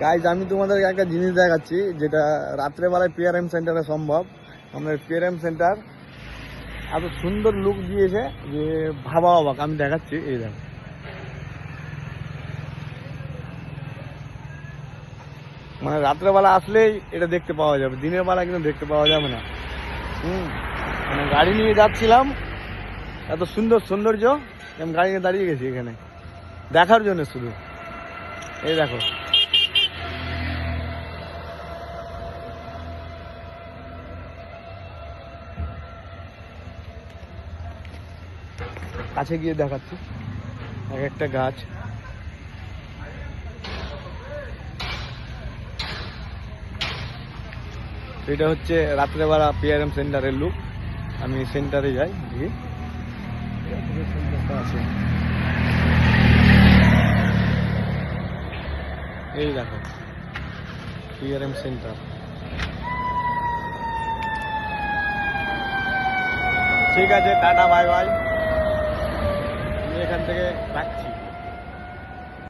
Guys আমি তোমাদেরকে একটা জিনিস দেখাচ্ছি যেটা রাত্রেবেলায় পিআরএম সেন্টারে সম্ভব। আমাদের পিআরএম সেন্টার এত সুন্দর লুক দিয়েছে যে ভাবা অবাক। আমি দেখাচ্ছি, এই দেখো, মানে রাত্রেবেলা আসলেই এটা দেখতে পাওয়া যাবে, দিনের বেলা কিন্তু দেখতে পাওয়া যাবে না। মানে গাড়ি নিয়ে যাচ্ছিলাম, এত সুন্দর সৌন্দর্য, আমি গাড়ি নিয়ে দাঁড়িয়ে গেছি এখানে দেখার জন্য শুধু। এই দেখো, কাছে গিয়ে দেখাচ্ছি এক একটা গাছ। এটা হচ্ছে রাত্রেবেলা পিআরএম সেন্টারের লুক। আমি সেন্টারে যাই, দেখি আছে। এই দেখো পিআরএম সেন্টার। ঠিক আছে, টাটা বাই বাই, আমি এখান থেকে রাখছি।